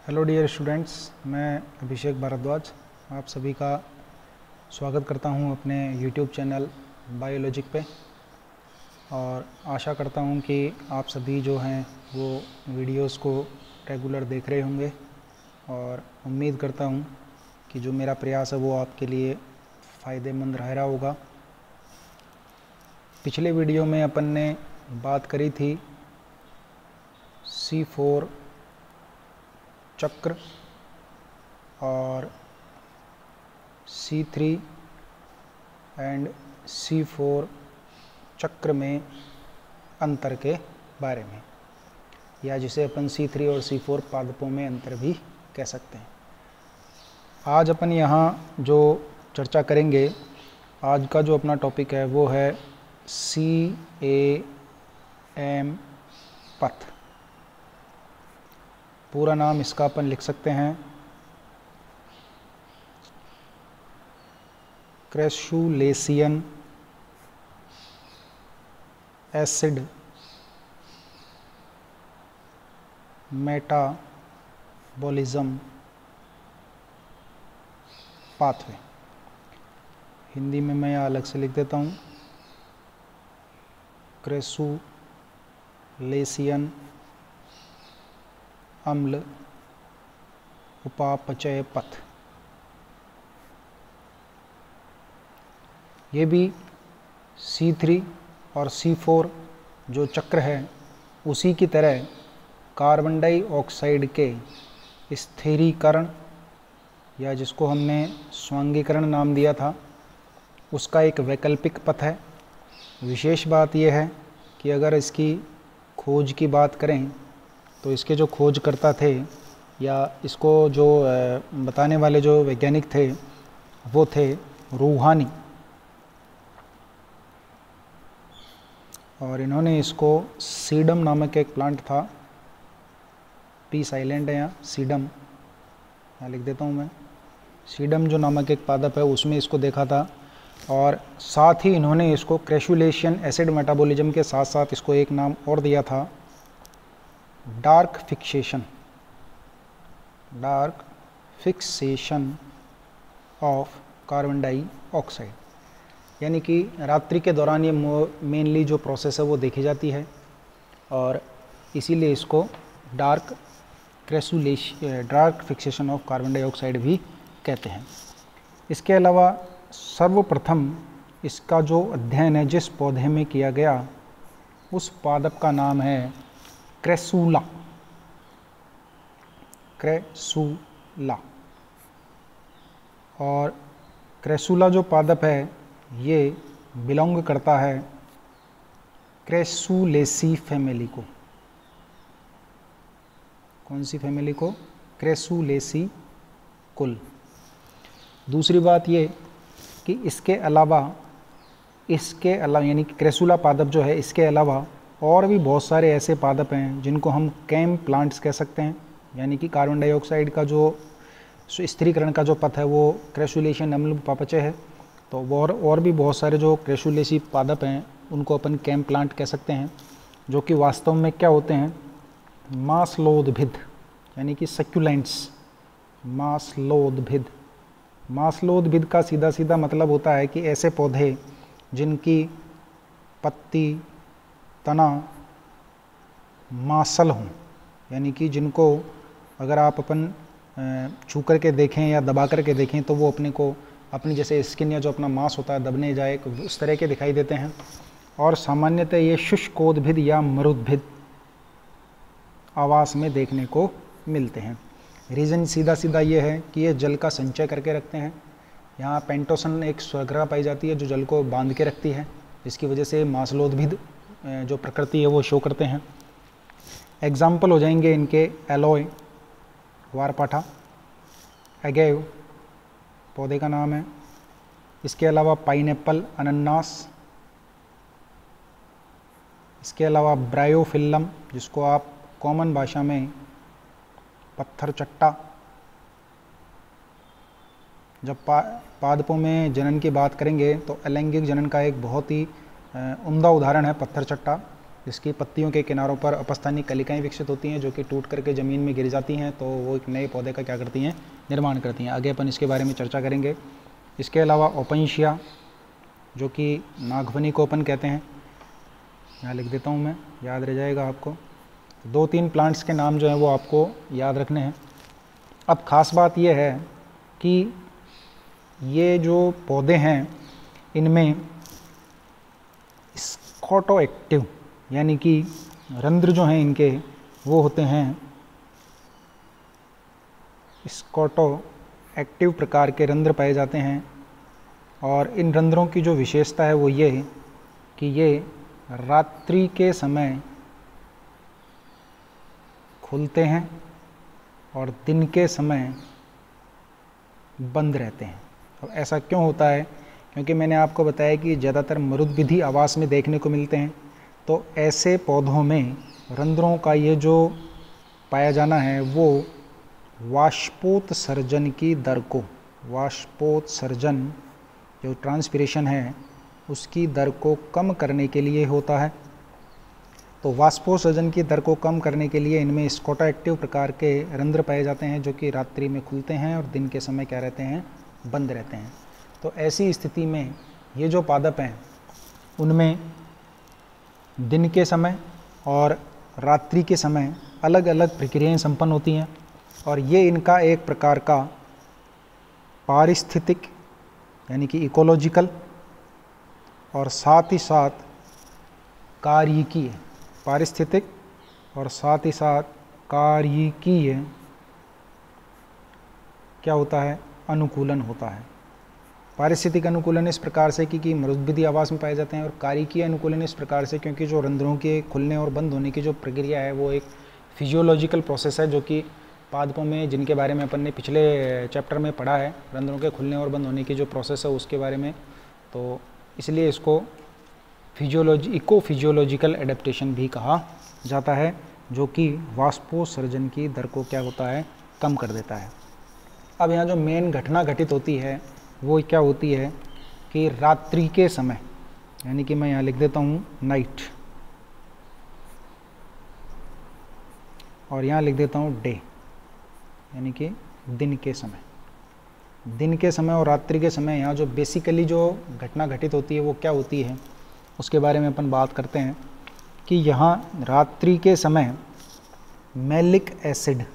Hello dear students, मैं अभिषेक भारद्वाज आप सभी का स्वागत करता हूं अपने यूट्यूब चैनल बायोलॉजिक पे। और आशा करता हूं कि आप सभी जो हैं वो वीडियोस को रेगुलर देख रहे होंगे और उम्मीद करता हूं कि जो मेरा प्रयास है वो आपके लिए फ़ायदेमंद रह रहा होगा। पिछले वीडियो में अपन ने बात करी थी C4 चक्र और C3 एंड C4 चक्र में अंतर के बारे में, या जिसे अपन C3 और C4 पादपों में अंतर भी कह सकते हैं। आज अपन यहाँ जो चर्चा करेंगे, आज का जो अपना टॉपिक है वो है CAM पथ। पूरा नाम इसका अपन लिख सकते हैं क्रैसुलेशियन एसिड मेटाबॉलिज्म पाथवे। हिंदी में मैं अलग से लिख देता हूँ, क्रैसुलेशियन अम्ल उपापचय पथ। ये भी C3 और C4 जो चक्र है उसी की तरह कार्बन डाइऑक्साइड के स्थिरीकरण, या जिसको हमने स्वांगीकरण नाम दिया था, उसका एक वैकल्पिक पथ है। विशेष बात यह है कि अगर इसकी खोज की बात करें तो इसके जो खोजकर्ता थे या इसको जो बताने वाले जो वैज्ञानिक थे वो थे रूहानी, और इन्होंने इसको सीडम नामक एक प्लांट था, पी साइलेंट है यहाँ, सीडम यहाँ लिख देता हूँ मैं, सीडम जो नामक एक पादप है उसमें इसको देखा था। और साथ ही इन्होंने इसको क्रैसुलेशियन एसिड मेटाबॉलिज्म के साथ साथ इसको एक नाम और दिया था, dark fixation of carbon dioxide. यानी कि रात्रि के दौरान ये मेनली जो प्रोसेस है वो देखी जाती है और इसीलिए इसको dark fixation of carbon dioxide भी कहते हैं। इसके अलावा सर्वप्रथम इसका जो अध्ययन है जिस पौधे में किया गया उस पादप का नाम है क्रैसुला। और क्रैसुला जो पादप है ये बिलोंग करता है क्रैसुलेसी फैमिली को। कौन सी फैमिली को? क्रैसुलेसी कुल। दूसरी बात ये कि इसके अलावा यानी कि क्रैसुला पादप जो है, इसके अलावा और भी बहुत सारे ऐसे पादप हैं जिनको हम कैम प्लांट्स कह सकते हैं। यानी कि कार्बन डाइऑक्साइड का जो स्थिरीकरण का जो पथ है वो क्रैसुलेशियन अम्ल उपापचय है। तो और भी बहुत सारे जो क्रैसुलेसी पादप हैं उनको अपन कैम प्लांट कह सकते हैं, जो कि वास्तव में क्या होते हैं? मांसलोद्भिद, यानी कि सक्युलेंट्स। मांसलोद्भिद का सीधा सीधा मतलब होता है कि ऐसे पौधे जिनकी पत्ती तना मांसल हों, यानी कि जिनको अगर आप अपन छू करके देखें या दबा करके देखें तो वो अपनी जैसे स्किन या जो अपना मांस होता है दबने जाए उस तरह के दिखाई देते हैं। और सामान्यतः ये शुष्कोद्भिद या मरुद्भिद आवास में देखने को मिलते हैं। रीज़न सीधा सीधा ये है कि ये जल का संचय करके रखते हैं। यहाँ पेंटोसन एक स्वग्रह पाई जाती है जो जल को बांध के रखती है, जिसकी वजह से मांसलोद्भिद जो प्रकृति है वो शो करते हैं। एग्जाम्पल हो जाएंगे इनके एलोय वारपाठा, एगेव पौधे का नाम है। इसके अलावा पाइनएप्पल अनन्नास, इसके अलावा ब्रायोफिल्लम जिसको आप कॉमन भाषा में पत्थर चट्टा। जब पादपों में जनन की बात करेंगे तो अलैंगिक जनन का एक बहुत ही उम्दा उदाहरण है पत्थर चट्टा। इसकी पत्तियों के किनारों पर अपस्थानिक कलिकाएं विकसित होती हैं जो कि टूट करके ज़मीन में गिर जाती हैं, तो वो एक नए पौधे का क्या करती हैं, निर्माण करती हैं। आगे अपन इसके बारे में चर्चा करेंगे। इसके अलावा ओपनशिया, जो कि नागफनी को अपन कहते हैं, यहाँ लिख देता हूँ मैं, याद रह जाएगा आपको। 2-3 प्लांट्स के नाम जो हैं वो आपको याद रखने हैं। अब ख़ास बात यह है कि ये जो पौधे हैं इनमें स्कॉटोएक्टिव यानी कि रंध्र जो हैं इनके वो होते हैं स्कॉटोएक्टिव प्रकार के रंध्र पाए जाते हैं। और इन रंध्रों की जो विशेषता है वो ये कि ये रात्रि के समय खुलते हैं और दिन के समय बंद रहते हैं। अब ऐसा क्यों होता है? क्योंकि मैंने आपको बताया कि ज़्यादातर मरुद्भिदी आवास में देखने को मिलते हैं, तो ऐसे पौधों में रंध्रों का ये जो पाया जाना है वो वाष्पोत्सर्जन की दर को, वाष्पोत्सर्जन जो ट्रांसपिरेशन है उसकी दर को कम करने के लिए होता है। तो वाष्पोत्सर्जन की दर को कम करने के लिए इनमें स्कॉटोएक्टिव प्रकार के रंध्र पाए जाते हैं जो कि रात्रि में खुलते हैं और दिन के समय क्या रहते हैं, बंद रहते हैं। तो ऐसी स्थिति में ये जो पादप हैं उनमें दिन के समय और रात्रि के समय अलग अलग प्रक्रियाएं संपन्न होती हैं और ये इनका एक प्रकार का पारिस्थितिक यानी कि इकोलॉजिकल और साथ ही साथ कार्यिकीय, पारिस्थितिक और साथ ही साथ कार्यिकीय क्या होता है, अनुकूलन होता है। पारिस्थितिक अनुकूलन इस प्रकार से कि मरुद्भिदी आवास में पाए जाते हैं और कार्यिकीय अनुकूलन इस प्रकार से क्योंकि जो रंध्रों के खुलने और बंद होने की जो प्रक्रिया है वो एक फिजियोलॉजिकल प्रोसेस है जो कि पादपों में, जिनके बारे में अपन ने पिछले चैप्टर में पढ़ा है, रंध्रों के खुलने और बंद होने की जो प्रोसेस है उसके बारे में, तो इसलिए इसको इको फिजियोलॉजिकल एडेप्टेशन भी कहा जाता है, जो कि वाष्पोत्सर्जन की दर को क्या होता है, कम कर देता है। अब यहाँ जो मेन घटना घटित होती है वो क्या होती है कि रात्रि के समय, यानी कि मैं यहाँ लिख देता हूँ नाइट और यहाँ लिख देता हूँ डे, यानी कि दिन के समय। दिन के समय और रात्रि के समय यहाँ जो बेसिकली जो घटना घटित होती है वो क्या होती है उसके बारे में अपन बात करते हैं कि यहाँ रात्रि के समय मैलिक एसिड,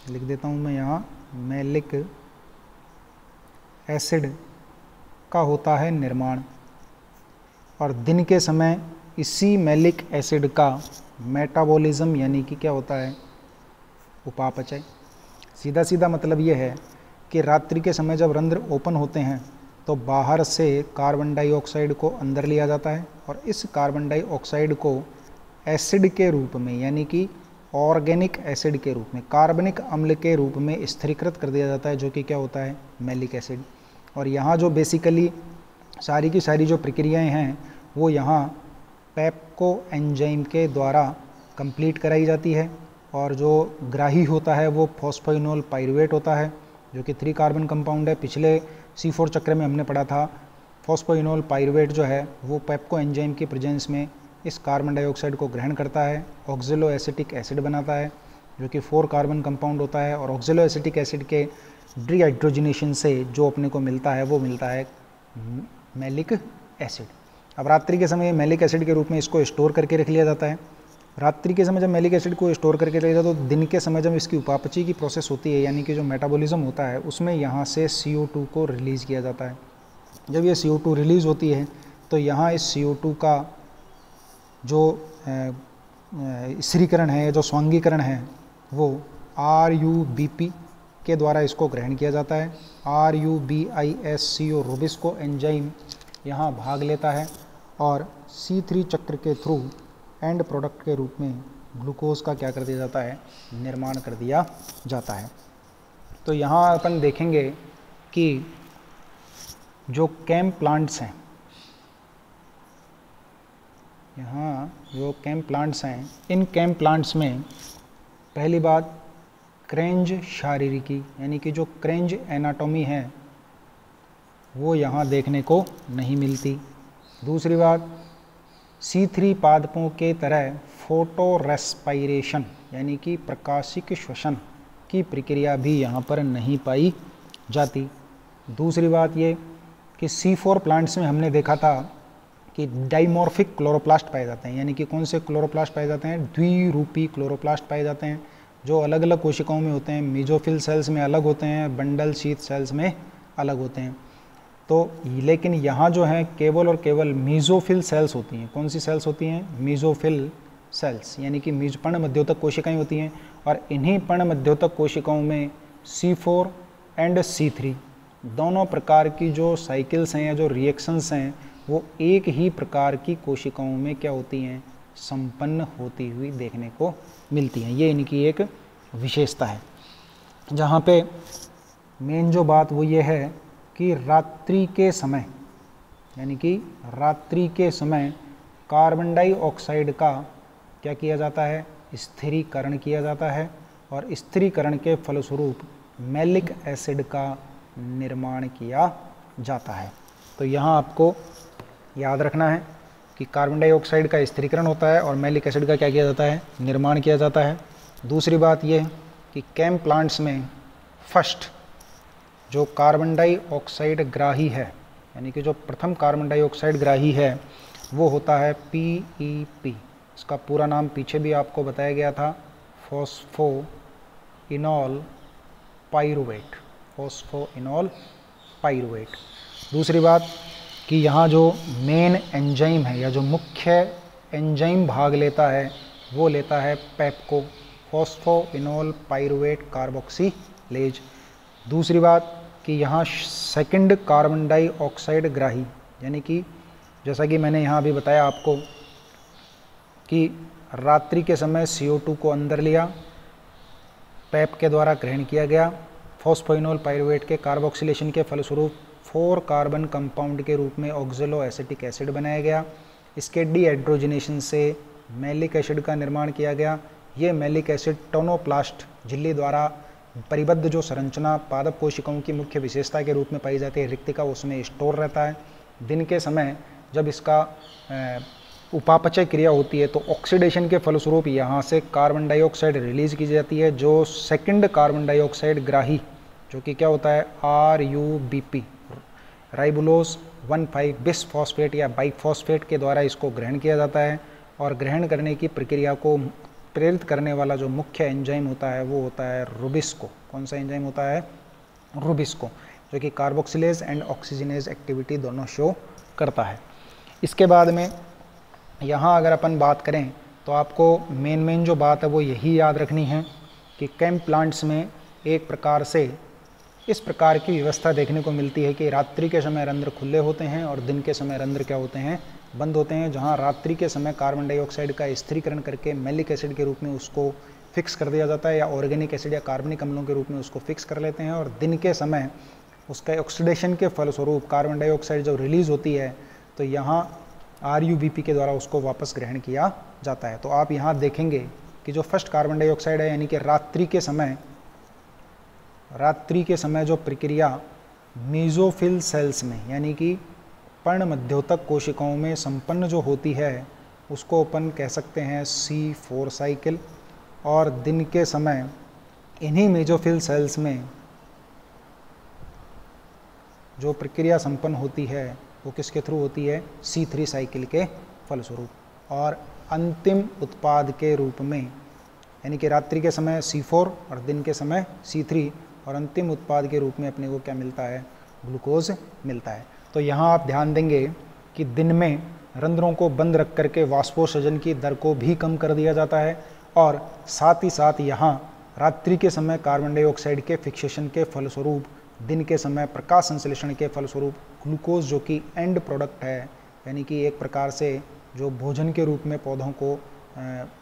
लिख देता हूँ मैं यहाँ, मैलिक एसिड का होता है निर्माण और दिन के समय इसी मैलिक एसिड का मेटाबॉलिज्म यानी कि क्या होता है, उपापचय। सीधा सीधा मतलब ये है कि रात्रि के समय जब रंध्र ओपन होते हैं तो बाहर से कार्बन डाइऑक्साइड को अंदर लिया जाता है और इस कार्बन डाइऑक्साइड को एसिड के रूप में यानी कि ऑर्गेनिक एसिड के रूप में, कार्बनिक अम्ल के रूप में स्थिरीकृत कर दिया जाता है जो कि क्या होता है, मैलिक एसिड। और यहाँ जो बेसिकली सारी की सारी जो प्रक्रियाएं हैं वो यहाँ पेप्को एंजाइम के द्वारा कंप्लीट कराई जाती है और जो ग्राही होता है वो फॉस्फोइनोल पाइरुवेट होता है जो कि 3 कार्बन कंपाउंड है। पिछले C4 चक्र में हमने पढ़ा था फॉस्फोइनोल पाइरुवेट जो है वो पेप्को एंजाइम की प्रेजेंस में इस कार्बन डाइऑक्साइड को ग्रहण करता है, ऑक्जेलो एसिटिक एसिड बनाता है जो कि 4 कार्बन कंपाउंड होता है और ऑक्जेलो एसिटिक एसिड के डिहाइड्रोजनेशन से जो अपने को मिलता है वो मिलता है मैलिक एसिड। अब रात्रि के समय मैलिक एसिड के रूप में इसको स्टोर करके रख लिया जाता है। रात्रि के समय जब मैलिक एसिड को स्टोर करके रख लिया जाता है तो दिन के समय जब इसकी उपापचय की प्रोसेस होती है यानी कि जो मेटाबॉलिज्म होता है उसमें यहाँ से CO2 को रिलीज़ किया जाता है। जब ये CO2 रिलीज़ होती है तो यहाँ इस CO2 का जो स्थिरीकरण है, जो स्वांगीकरण है वो RUBP के द्वारा इसको ग्रहण किया जाता है। RUBISCO रूबिस्को एंजाइम यहाँ भाग लेता है और C3 चक्र के थ्रू एंड प्रोडक्ट के रूप में ग्लूकोज का क्या कर दिया जाता है, निर्माण कर दिया जाता है। तो यहाँ अपन देखेंगे कि जो कैम प्लांट्स हैं, यहाँ जो कैम प्लांट्स हैं, इन कैम प्लांट्स में पहली बात क्रेंज शारीरिकी यानी कि जो क्रेंज एनाटॉमी है वो यहाँ देखने को नहीं मिलती। दूसरी बात C3 पादपों के तरह फोटो रेस्पायरेशन यानी कि प्रकाशिक श्वसन की प्रक्रिया भी यहाँ पर नहीं पाई जाती। दूसरी बात ये कि C4 प्लांट्स में हमने देखा था कि डाइमॉर्फिक क्लोरोप्लास्ट पाए जाते हैं, यानी कि कौन से क्लोरोप्लास्ट पाए जाते हैं, द्विरूपी क्लोरोप्लास्ट पाए जाते हैं, जो अलग अलग कोशिकाओं में होते हैं। मेसोफिल सेल्स में अलग होते हैं, बंडल शीथ सेल्स में अलग होते हैं। तो लेकिन यहाँ जो है केवल और केवल मेसोफिल सेल्स होती हैं। कौन सी सेल्स होती हैं? मेसोफिल सेल्स, यानी कि पर्ण मध्योतक कोशिकाएं होती हैं। और इन्हीं पर्ण मध्योतक कोशिकाओं में C4 एंड C3 दोनों प्रकार की जो साइकिल्स हैं या जो रिएक्शंस हैं वो एक ही प्रकार की कोशिकाओं में क्या होती हैं? संपन्न होती हुई देखने को मिलती हैं। ये इनकी एक विशेषता है। जहाँ पे मेन जो बात वो ये है कि रात्रि के समय, यानी कि रात्रि के समय कार्बन डाइऑक्साइड का क्या किया जाता है? स्थिरीकरण किया जाता है। और स्थिरीकरण के फलस्वरूप मैलिक एसिड का निर्माण किया जाता है। तो यहाँ आपको याद रखना है कि कार्बन डाइऑक्साइड का स्थिरीकरण होता है और मैलिक एसिड का क्या किया जाता है? निर्माण किया जाता है। दूसरी बात यह कि कैम प्लांट्स में फर्स्ट जो कार्बन डाइऑक्साइड ग्राही है, यानी कि जो प्रथम कार्बन डाइऑक्साइड ग्राही है वो होता है PEP। इसका पूरा नाम पीछे भी आपको बताया गया था, फॉस्फोइनॉल पाइरुवेट, फॉस्फोइनॉल पाइरुवेट। दूसरी बात कि यहाँ जो मेन एंजाइम है या जो मुख्य एंजाइम भाग लेता है वो लेता है पेप्को, फॉस्फोइनॉल पाइरुवेट कार्बोक्सिलेज। दूसरी बात कि यहाँ सेकंड कार्बन डाइऑक्साइड ग्राही, यानी कि जैसा कि मैंने यहाँ भी बताया आपको कि रात्रि के समय CO2 को अंदर लिया, पेप के द्वारा ग्रहण किया गया, फॉस्फोइनॉल पाइरुवेट के कार्बोक्सिलेशन के फलस्वरूप 4 कार्बन कंपाउंड के रूप में ऑक्जेलो एसिटिक एसिड बनाया गया। इसके डीहाइड्रोजनेशन से मैलिक एसिड का निर्माण किया गया। ये मैलिक एसिड टोनोप्लास्ट झिल्ली द्वारा परिबद्ध जो संरचना पादप कोशिकाओं की मुख्य विशेषता के रूप में पाई जाती है रिक्तिका, उसमें स्टोर रहता है। दिन के समय जब इसका उपापचय क्रिया होती है तो ऑक्सीडेशन के फलस्वरूप यहाँ से कार्बन डाइऑक्साइड रिलीज की जाती है, जो सेकंड कार्बन डाइऑक्साइड ग्राही जो कि क्या होता है RUBP, राइबुलोज 1,5 बिसफॉस्फेट या बाइफॉस्फेट के द्वारा इसको ग्रहण किया जाता है। और ग्रहण करने की प्रक्रिया को प्रेरित करने वाला जो मुख्य एंजाइम होता है वो होता है रुबिस्को। कौन सा एंजाइम होता है? रुबिस्को, जो कि कार्बोक्सिलेज एंड ऑक्सीजनेज एक्टिविटी दोनों शो करता है। इसके बाद में यहाँ अगर अपन बात करें तो आपको मेन जो बात है वो यही याद रखनी है कि कैम प्लांट्स में एक प्रकार से इस प्रकार की व्यवस्था देखने को मिलती है कि रात्रि के समय रंध्र खुले होते हैं और दिन के समय रंध्र क्या होते हैं? बंद होते हैं। जहाँ रात्रि के समय कार्बन डाइऑक्साइड का स्थिरीकरण करके मैलिक एसिड के रूप में उसको फिक्स कर दिया जाता है या ऑर्गेनिक एसिड या कार्बनिक अम्लों के रूप में उसको फिक्स कर लेते हैं। और दिन के समय उसका ऑक्सीडेशन के फलस्वरूप कार्बन डाइऑक्साइड जब रिलीज होती है तो यहाँ RUBP के द्वारा उसको वापस ग्रहण किया जाता है। तो आप यहाँ देखेंगे कि जो फर्स्ट कार्बन डाइऑक्साइड है, यानी कि रात्रि के समय जो प्रक्रिया मेसोफिल सेल्स में यानी कि पर्ण मध्योतक कोशिकाओं में संपन्न जो होती है उसको अपन कह सकते हैं C4 साइकिल। और दिन के समय इन्हीं मेसोफिल सेल्स में जो प्रक्रिया संपन्न होती है वो किसके थ्रू होती है? C3 साइकिल के फलस्वरूप। और अंतिम उत्पाद के रूप में, यानी कि रात्रि के समय C4 और दिन के समय C3, और अंतिम उत्पाद के रूप में अपने को क्या मिलता है? ग्लूकोज मिलता है। तो यहाँ आप ध्यान देंगे कि दिन में रंध्रों को बंद रख करके वाष्पोत्सर्जन की दर को भी कम कर दिया जाता है और साथ ही साथ यहाँ रात्रि के समय कार्बन डाइऑक्साइड के फिक्सेशन के फलस्वरूप दिन के समय प्रकाश संश्लेषण के फलस्वरूप ग्लूकोज जो कि एंड प्रोडक्ट है, यानी कि एक प्रकार से जो भोजन के रूप में पौधों को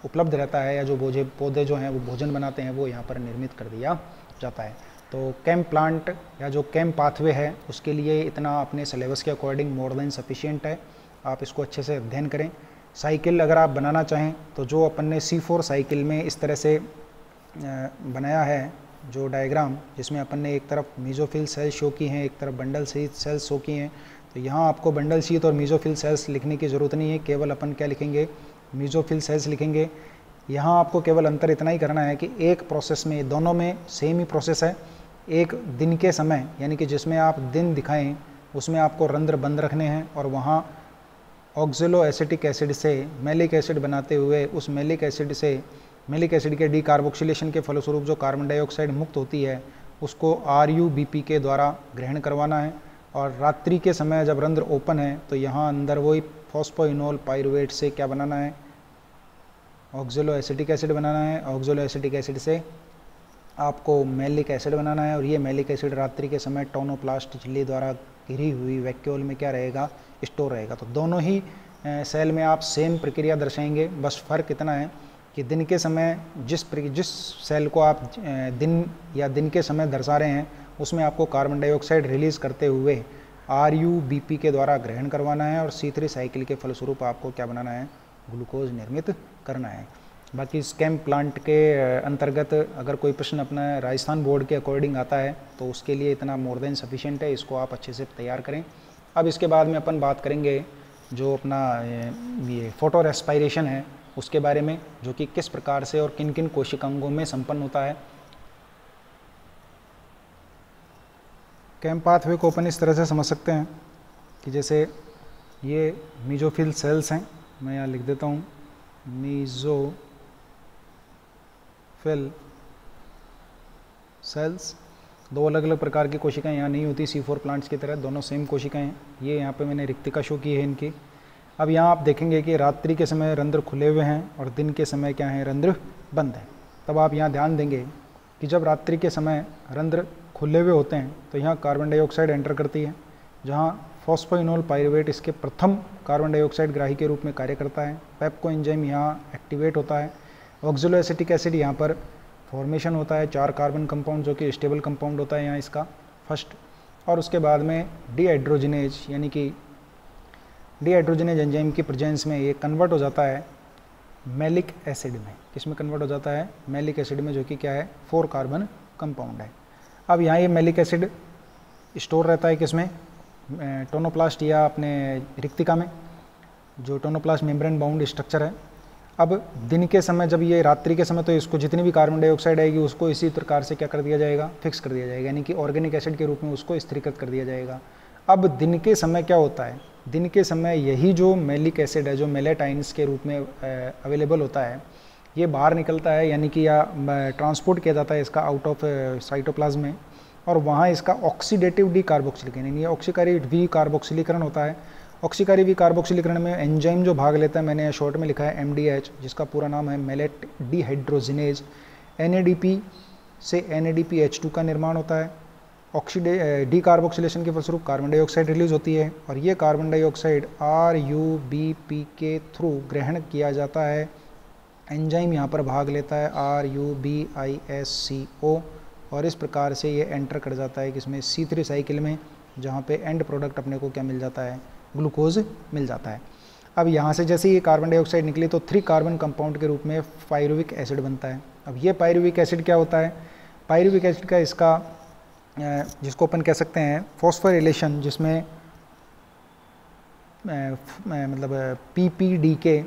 उपलब्ध रहता है या जो पौधे जो हैं वो भोजन बनाते हैं, वो यहाँ पर निर्मित कर दिया जाता है। तो कैम प्लांट या जो कैम पाथवे है उसके लिए इतना अपने सिलेबस के अकॉर्डिंग मोर देन सफिशिएंट है। आप इसको अच्छे से अध्ययन करें। साइकिल अगर आप बनाना चाहें तो जो अपन ने C4 साइकिल में इस तरह से बनाया है जो डायग्राम, जिसमें अपन ने एक तरफ मेसोफिल सेल शो की हैं, एक तरफ बंडल सेल्स शो की हैं, तो यहाँ आपको बंडल शीथ और मीजोफिल सेल्स लिखने की ज़रूरत नहीं है, केवल अपन क्या लिखेंगे, मीजोफिल सेल्स लिखेंगे। यहाँ आपको केवल अंतर इतना ही करना है कि एक प्रोसेस में, दोनों में सेम ही प्रोसेस है। एक दिन के समय यानी कि जिसमें आप दिन दिखाएं उसमें आपको रंध्र बंद रखने हैं और वहाँ ऑक्जेलो एसिटिक एसिड से मैलिक एसिड बनाते हुए उस मैलिक एसिड के डीकार्बोक्सिलेशन के फलस्वरूप जो कार्बन डाइऑक्साइड मुक्त होती है उसको RuBP के द्वारा ग्रहण करवाना है। और रात्रि के समय जब रंध्र ओपन है तो यहाँ अंदर वही फॉस्फोइनोल पाइरुवेट से क्या बनाना है, ऑक्जेलो एसिटिक एसिड बनाना है। ऑक्जेलो एसिटिक एसिड से आपको मैलिक एसिड बनाना है और ये मैलिक एसिड रात्रि के समय टोनोप्लास्ट झिल्ली द्वारा घिरी हुई वैक्यूल में क्या रहेगा, स्टोर रहेगा। तो दोनों ही सेल में आप सेम प्रक्रिया दर्शाएंगे, बस फ़र्क इतना है कि दिन के समय जिस सेल को आप दिन के समय दर्शा रहे हैं उसमें आपको कार्बन डाइऑक्साइड रिलीज़ करते हुए RuBP के द्वारा ग्रहण करवाना है और C3 साइकिल के फलस्वरूप आपको क्या बनाना है, ग्लूकोज निर्मित करना है। बाकी स्कैम प्लांट के अंतर्गत अगर कोई प्रश्न अपना राजस्थान बोर्ड के अकॉर्डिंग आता है तो उसके लिए इतना मोर देन सफिशिएंट है, इसको आप अच्छे से तैयार करें। अब इसके बाद में अपन बात करेंगे जो अपना ये फोटो रेस्पायरेशन है उसके बारे में, जो कि किस प्रकार से और किन किन कोशिकांगों में संपन्न होता है। कैम पाथवे को अपन इस तरह से समझ सकते हैं कि जैसे ये मीजोफिल सेल्स हैं, मैं यहाँ लिख देता हूँ मीजोफिल सेल्स। दो अलग अलग प्रकार की कोशिकाएं यहाँ नहीं होती C4 प्लांट्स की तरह, दोनों सेम कोशिकाएं हैं। ये यहाँ पे मैंने रिक्तिका शो की है इनकी। अब यहाँ आप देखेंगे कि रात्रि के समय रंध्र खुले हुए हैं और दिन के समय क्या है, रंध्र बंद है। तब आप यहाँ ध्यान देंगे कि जब रात्रि के समय रंध्र खुले हुए होते हैं तो यहाँ कार्बन डाइऑक्साइड एंटर करती है, जहाँ फॉस्फोइनोल पाइरुवेट इसके प्रथम कार्बन डाइऑक्साइड ग्राही के रूप में कार्य करता है। पेप्को एंजाइम यहाँ एक्टिवेट होता है। ऑक्जेलो एसिटिक एसिड यहाँ पर फॉर्मेशन होता है 4 कार्बन कंपाउंड, जो कि स्टेबल कंपाउंड होता है यहाँ इसका फर्स्ट। और उसके बाद में डीहाइड्रोजिनेज यानी कि डीहाइड्रोजिनेज एंजाइम की प्रेजेंस में ये कन्वर्ट हो जाता है मैलिक एसिड में। किसमें कन्वर्ट हो जाता है, मैलिक एसिड में, जो कि क्या है, 4 कार्बन कंपाउंड है। अब यहाँ ये मैलिक एसिड स्टोर रहता है किसमें, टोनोप्लास्ट या अपने रिक्तिका में, जो टोनोप्लास्ट मेम्ब्रेन बाउंड स्ट्रक्चर है। अब दिन के समय जब ये रात्रि के समय तो इसको जितनी भी कार्बन डाइऑक्साइड आएगी उसको इसी प्रकार से क्या कर दिया जाएगा, फिक्स कर दिया जाएगा, यानी कि ऑर्गेनिक एसिड के रूप में उसको स्थिरीकृत कर दिया जाएगा। अब दिन के समय क्या होता है, दिन के समय यही जो मैलिक एसिड है जो मेलेटाइन्स के रूप में अवेलेबल होता है, ये बाहर निकलता है, यानी कि या ट्रांसपोर्ट किया जाता है इसका आउट ऑफ साइटोप्लाज्म में, और वहाँ इसका ऑक्सीडेटिव डीकार्बोक्सिलीकरण यानी ऑक्सीकारी विकार्बोक्सिलीकरण होता है। ऑक्सीकारी विकार्बोक्सिलीकरण में एंजाइम जो भाग लेता है, मैंने शॉर्ट में लिखा है MDH, जिसका पूरा नाम है मैलेट डिहाइड्रोजिनेज। NADP से NADPH2 का निर्माण होता है। डीकार्बोक्सिलेशन के फलस्वरूप कार्बन डाइऑक्साइड रिलीज होती है और ये कार्बन डाइऑक्साइड RuBP के थ्रू ग्रहण किया जाता है। एंजाइम यहाँ पर भाग लेता है RuBISCO और इस प्रकार से ये एंटर कर जाता है किसमें, C3 साइकिल में, जहाँ पे एंड प्रोडक्ट अपने को क्या मिल जाता है, ग्लूकोज मिल जाता है। अब यहाँ से जैसे ये कार्बन डाइऑक्साइड निकली तो 3 कार्बन कंपाउंड के रूप में पायरुविक एसिड बनता है। अब ये पायरुविक एसिड क्या होता है, पायरुविक एसिड का इसका जिसको अपन कह सकते हैं फॉस्फोरिलेशन, जिसमें मतलब PPD के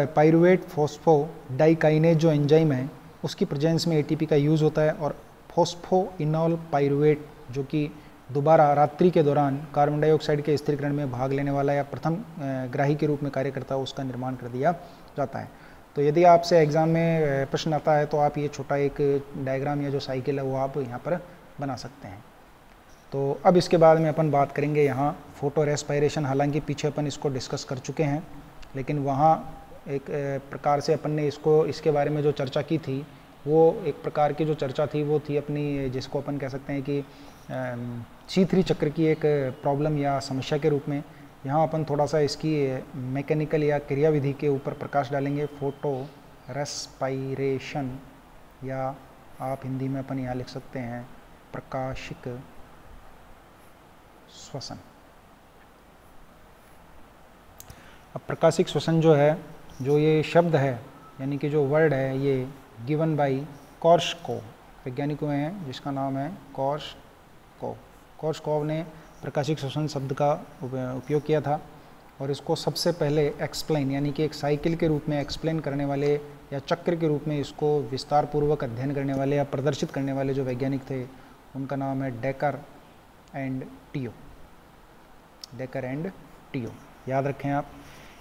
पायरुवेट फॉस्फो डाइकाइनेज जो एंजाइम है उसकी प्रेजेंस में ATP का यूज़ होता है और फॉस्फोइनोल पायरुवेट, जो कि दोबारा रात्रि के दौरान कार्बन डाइऑक्साइड के स्थिरीकरण में भाग लेने वाला या प्रथम ग्राही के रूप में कार्य करता है, उसका निर्माण कर दिया जाता है। तो यदि आपसे एग्ज़ाम में प्रश्न आता है तो आप ये छोटा एक डायग्राम या जो साइकिल है वो आप यहाँ पर बना सकते हैं। तो अब इसके बाद में अपन बात करेंगे यहाँ फोटो रेस्पायरेशन। हालांकि पीछे अपन इसको डिस्कस कर चुके हैं, लेकिन वहाँ एक प्रकार से अपन ने इसके बारे में जो चर्चा की थी, वो एक प्रकार की जो चर्चा थी वो थी अपनी, जिसको अपन कह सकते हैं कि C3 चक्र की एक प्रॉब्लम या समस्या के रूप में। यहाँ अपन थोड़ा सा इसकी मैकेनिकल या क्रियाविधि के ऊपर प्रकाश डालेंगे। फोटो रेस्पायरेशन, या आप हिंदी में अपन यहाँ लिख सकते हैं प्रकाशिक श्वसन। अब प्रकाशिक श्वसन जो है, जो ये शब्द है यानी कि जो वर्ड है, ये गिवन बाय कॉर्सको, वैज्ञानिकों हैं जिसका नाम है कॉर्सको। कोर्सकॉव ने प्रकाशिक श्वसन शब्द का उपयोग किया था और इसको सबसे पहले एक्सप्लेन यानी कि एक साइकिल के रूप में एक्सप्लेन करने वाले या चक्र के रूप में इसको विस्तार पूर्वक अध्ययन करने वाले या प्रदर्शित करने वाले जो वैज्ञानिक थे उनका नाम है डेकर एंड टियो। डेकर एंड टियो याद रखें आप।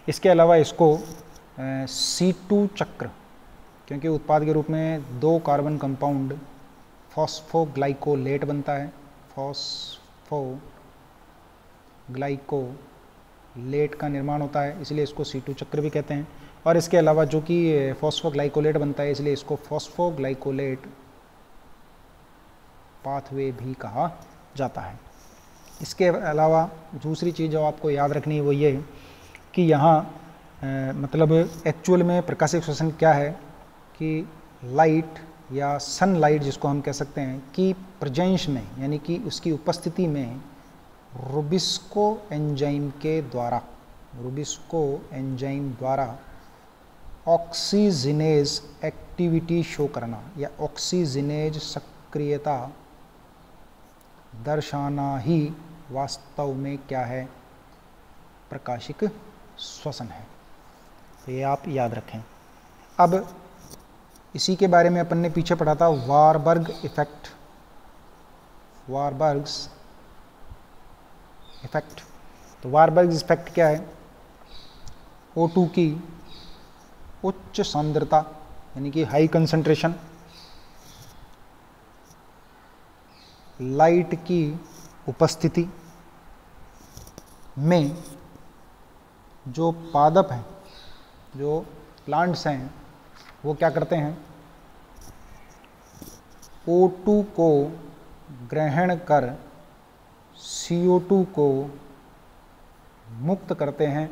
इसके अलावा इसको C2 चक्र, क्योंकि उत्पाद के रूप में 2 कार्बन कंपाउंड फॉस्फोग्लाइकोलेट बनता है, फॉस्फोग्लाइकोलेट का निर्माण होता है, इसलिए इसको C2 चक्र भी कहते हैं। और इसके अलावा जो कि फॉस्फोग्लाइकोलेट बनता है इसलिए इसको फॉस्फोग्लाइकोलेट पाथवे भी कहा जाता है। इसके अलावा दूसरी चीज़ जो आपको याद रखनी है वो ये कि यहाँ मतलब एक्चुअल में प्रकाशिक श्वसन क्या है कि लाइट या सनलाइट जिसको हम कह सकते हैं कि प्रेजेंस में यानी कि उसकी उपस्थिति में रुबिस्को एंजाइम द्वारा ऑक्सीजिनेज एक्टिविटी शो करना या ऑक्सीजिनेज सक्रियता दर्शाना ही वास्तव में क्या है, प्रकाशिक श्वसन है। तो ये आप याद रखें। अब इसी के बारे में अपन ने पीछे पढ़ा था वारबर्ग इफेक्ट। वारबर्ग्स इफेक्ट, तो वारबर्ग इफेक्ट क्या है? O2 की उच्च सांद्रता यानी कि हाई कंसंट्रेशन, लाइट की उपस्थिति में जो पादप हैं, जो प्लांट्स हैं, वो क्या करते हैं? O2 को ग्रहण कर CO2 को मुक्त करते हैं।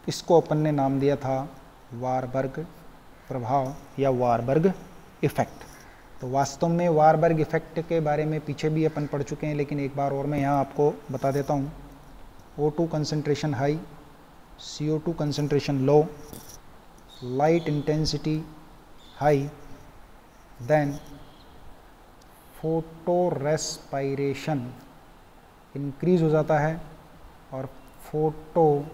इसको अपन ने नाम दिया था वारबर्ग प्रभाव या वारबर्ग इफेक्ट। तो वास्तव में वारबर्ग इफेक्ट के बारे में पीछे भी अपन पढ़ चुके हैं, लेकिन एक बार और मैं यहाँ आपको बता देता हूँ। O2 concentration high, CO2 concentration low, light intensity high, then photorespiration increase हो जाता है और फोटो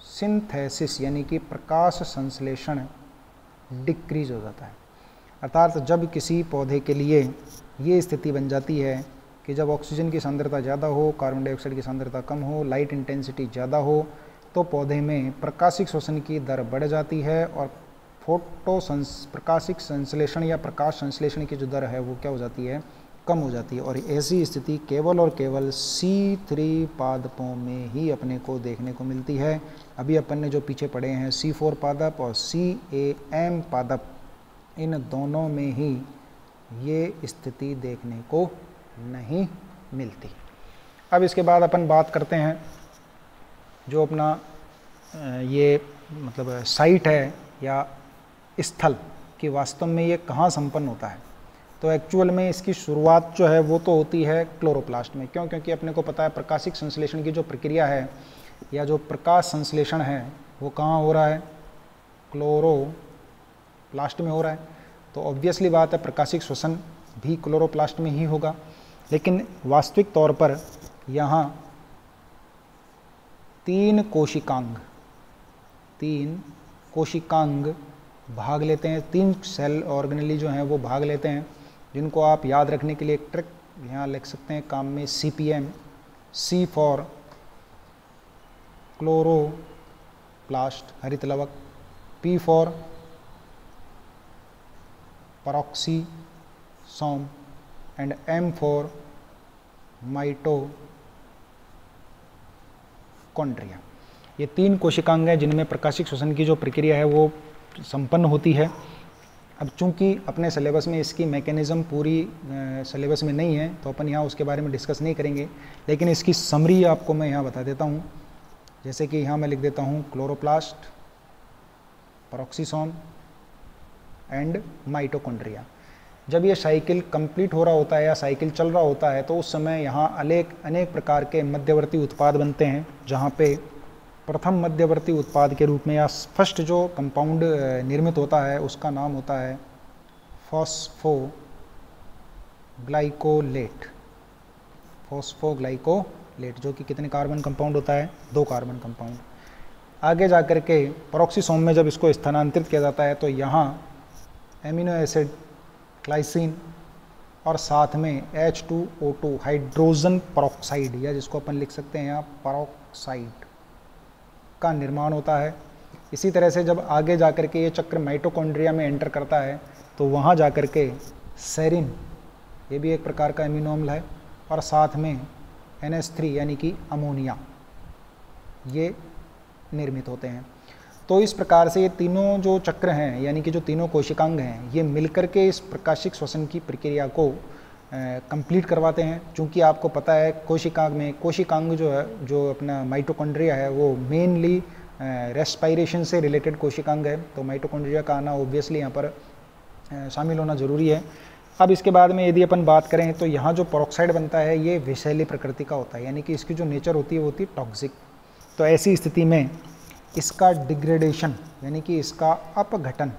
सिंथेसिस यानी कि प्रकाश संश्लेषण डिक्रीज हो जाता है। अर्थात जब किसी पौधे के लिए ये स्थिति बन जाती है कि जब ऑक्सीजन की सांद्रता ज़्यादा हो, कार्बन डाइऑक्साइड की सांद्रता कम हो, लाइट इंटेंसिटी ज़्यादा हो, तो पौधे में प्रकाशिक श्वसन की दर बढ़ जाती है और प्रकाशिक संश्लेषण या प्रकाश संश्लेषण की जो दर है वो क्या हो जाती है? कम हो जाती है। और ऐसी स्थिति केवल और केवल C3 पादपों में ही अपने को देखने को मिलती है। अभी अपन ने जो पीछे पढ़े हैं C4 पादप और CAM पादप, इन दोनों में ही ये स्थिति देखने को नहीं मिलती। अब इसके बाद अपन बात करते हैं जो अपना ये मतलब साइट है या स्थल कि वास्तव में ये कहाँ संपन्न होता है। तो एक्चुअल में इसकी शुरुआत जो है वो तो होती है क्लोरोप्लास्ट में। क्यों? क्योंकि अपने को पता है प्रकाशिक संश्लेषण की जो प्रक्रिया है या जो प्रकाश संश्लेषण है वो कहाँ हो रहा है? क्लोरोप्लास्ट में हो रहा है। तो ऑब्वियसली बात है प्रकाशिक श्वसन भी क्लोरोप्लास्ट में ही होगा। लेकिन वास्तविक तौर पर यहाँ 3 कोशिकांग भाग लेते हैं। 3 सेल ऑर्गेनेली जो हैं वो भाग लेते हैं, जिनको आप याद रखने के लिए एक ट्रिक यहाँ लिख सकते हैं काम में। CPM, C फॉर क्लोरोप्लास्ट हरित लवक, P for peroxisome and M for mitochondria. ये 3 कोशिकांग हैं जिनमें प्रकाशिक श्वसन की जो प्रक्रिया है वो संपन्न होती है। अब चूंकि अपने सिलेबस में इसकी मैकेनिज़्म पूरी सिलेबस में नहीं है तो अपन यहाँ उसके बारे में डिस्कस नहीं करेंगे, लेकिन इसकी समरी आपको मैं यहाँ बता देता हूँ। जैसे कि यहाँ मैं लिख देता हूँ क्लोरोप्लास्ट, पेरोक्सीसोम एंड माइटोकॉन्ड्रिया। जब ये साइकिल कंप्लीट हो रहा होता है या साइकिल चल रहा होता है तो उस समय यहाँ अनेक प्रकार के मध्यवर्ती उत्पाद बनते हैं, जहाँ पे प्रथम मध्यवर्ती उत्पाद के रूप में या फर्स्ट जो कंपाउंड निर्मित होता है उसका नाम होता है ग्लाइकोलेट, फॉस्फोग्लाइकोलेट, जो कि कितने कार्बन कंपाउंड होता है, 2 कार्बन कंपाउंड। आगे जा कर के पेरोक्सीसोम में जब इसको स्थानांतरित किया जाता है तो यहाँ एमिनो एसिड, ग्लाइसिन और साथ में H2O2 हाइड्रोजन पेरोक्साइड, या जिसको अपन लिख सकते हैं यहाँ पेरोक्साइड का निर्माण होता है। इसी तरह से जब आगे जा कर के ये चक्र माइटोकॉन्ड्रिया में एंटर करता है तो वहाँ जा कर के सेरिन, ये भी एक प्रकार का एमिनो अम्ल है, और साथ में NH3 यानी कि अमोनिया, ये निर्मित होते हैं। तो इस प्रकार से ये तीनों जो चक्र हैं, यानी कि जो तीनों कोशिकांग हैं, ये मिलकर के इस प्रकाशिक श्वसन की प्रक्रिया को कंप्लीट करवाते हैं। चूँकि आपको पता है कोशिकांग जो है, जो अपना माइटोकॉन्ड्रिया है, वो मेनली रेस्पायरेशन से रिलेटेड कोशिकांग है, तो माइटोकॉन्ड्रिया का आना ऑब्वियसली यहाँ पर शामिल होना ज़रूरी है। अब इसके बाद में यदि अपन बात करें तो यहाँ जो पेरोक्साइड बनता है ये विषैली प्रकृति का होता है, यानी कि इसकी जो नेचर होती है वो होती है टॉक्सिक। तो ऐसी स्थिति में इसका डिग्रेडेशन यानी कि इसका अपघटन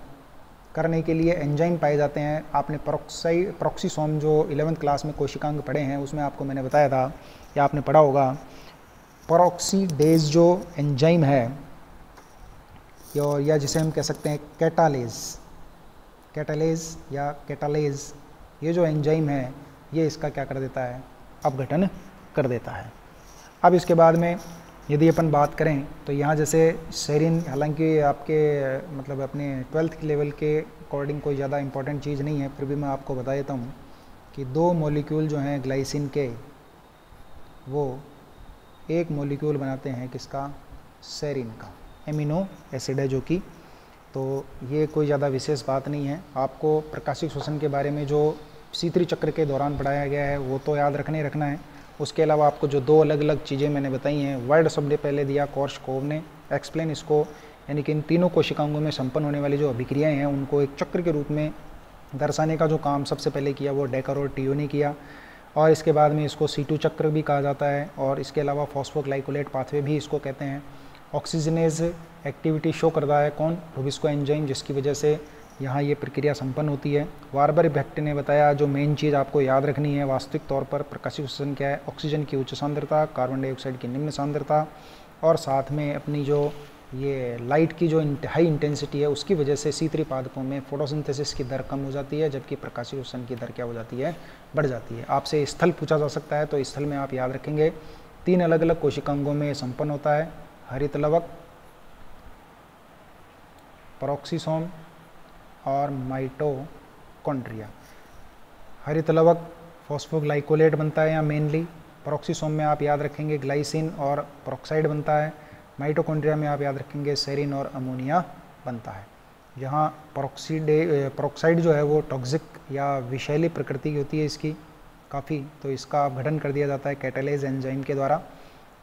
करने के लिए एंजाइम पाए जाते हैं। आपने पेरोक्सीसोम जो 11th क्लास में कोशिकांग पढ़े हैं उसमें आपको मैंने बताया था, या आपने पढ़ा होगा, पेरोक्सीडेज जो एंजाइम है, या जिसे हम कह सकते हैं कैटालेज या कैटालेज, ये जो एंजाइम है ये इसका क्या कर देता है, अपघटन कर देता है। अब इसके बाद में यदि अपन बात करें तो यहाँ जैसे सेरिन, हालांकि आपके मतलब अपने 12th लेवल के अकॉर्डिंग कोई ज़्यादा इंपॉर्टेंट चीज़ नहीं है, फिर भी मैं आपको बता देता हूँ कि 2 मॉलिक्यूल जो हैं ग्लाइसिन के, वो एक मॉलिक्यूल बनाते हैं किसका, सेरिन का, एमिनो एसिड है जो कि। तो ये कोई ज़्यादा विशेष बात नहीं है। आपको प्रकाशिक श्वसन के बारे में जो C3 चक्र के दौरान पढ़ाया गया है वो तो याद रखना है। उसके अलावा आपको जो 2 अलग अलग चीज़ें मैंने बताई हैं, वर्ड शब्द पहले दिया कोर्शकोव ने, एक्सप्लेन इसको, यानी कि इन तीनों कोशिकांगों में संपन्न होने वाली जो अभिक्रियाएं हैं उनको एक चक्र के रूप में दर्शाने का जो काम सबसे पहले किया वो डेकर और टियो ने किया, और इसके बाद में इसको C2 चक्र भी कहा जाता है, और इसके अलावा फॉस्फोग्लाइकोलेट पाथवे भी इसको कहते हैं। ऑक्सीजनेज एक्टिविटी शो करता है कौन, रुबिस्को एंजाइम, जिसकी वजह से यहाँ ये प्रक्रिया संपन्न होती है। वार्बर भट्ट ने बताया जो मेन चीज़ आपको याद रखनी है वास्तविक तौर पर प्रकाशिक श्वसन क्या है, ऑक्सीजन की उच्च सांद्रता, कार्बन डाइऑक्साइड की निम्न सांद्रता, और साथ में अपनी जो ये लाइट की जो हाई इंटेंसिटी है उसकी वजह से C3 पादपों में फोटोसिंथेसिस की दर कम हो जाती है, जबकि प्रकाशिक श्वसन की दर क्या हो जाती है, बढ़ जाती है। आपसे स्थल पूछा जा सकता है, तो स्थल में आप याद रखेंगे 3 अलग अलग कोशिकांगों में संपन्न होता है, हरित लवक, पेरोक्सीसोम और माइटोकॉन्ड्रिया। हरित लवक फॉस्फोग्लाइकोलेट बनता है, या मेनली पेरोक्सीसोम में आप याद रखेंगे ग्लाइसिन और पेरोक्साइड बनता है, माइटोकॉन्ड्रिया में आप याद रखेंगे सेरिन और अमोनिया बनता है। यहाँ पेरोक्साइड जो है वो टॉक्सिक या विषैली प्रकृति की होती है इसकी काफ़ी, तो इसका अपघटन कर दिया जाता है कैटालेज एंजाइम के द्वारा,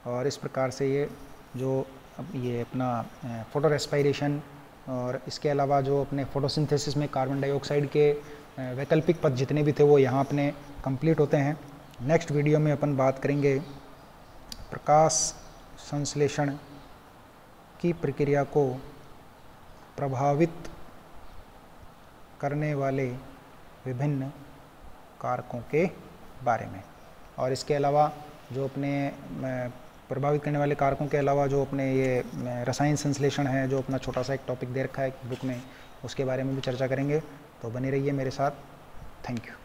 और इस प्रकार से ये जो ये अपना फोटो रेस्पायरेशन और इसके अलावा जो अपने फोटोसिंथेसिस में कार्बन डाइऑक्साइड के वैकल्पिक पद जितने भी थे वो यहाँ अपने कंप्लीट होते हैं। नेक्स्ट वीडियो में अपन बात करेंगे प्रकाश संश्लेषण की प्रक्रिया को प्रभावित करने वाले विभिन्न कारकों के बारे में, और इसके अलावा जो अपने प्रभावित करने वाले कारकों के अलावा जो अपने ये रसायन संश्लेषण है जो अपना छोटा सा एक टॉपिक दे रखा है बुक में, उसके बारे में भी चर्चा करेंगे। तो बने रहिए मेरे साथ। Thank you.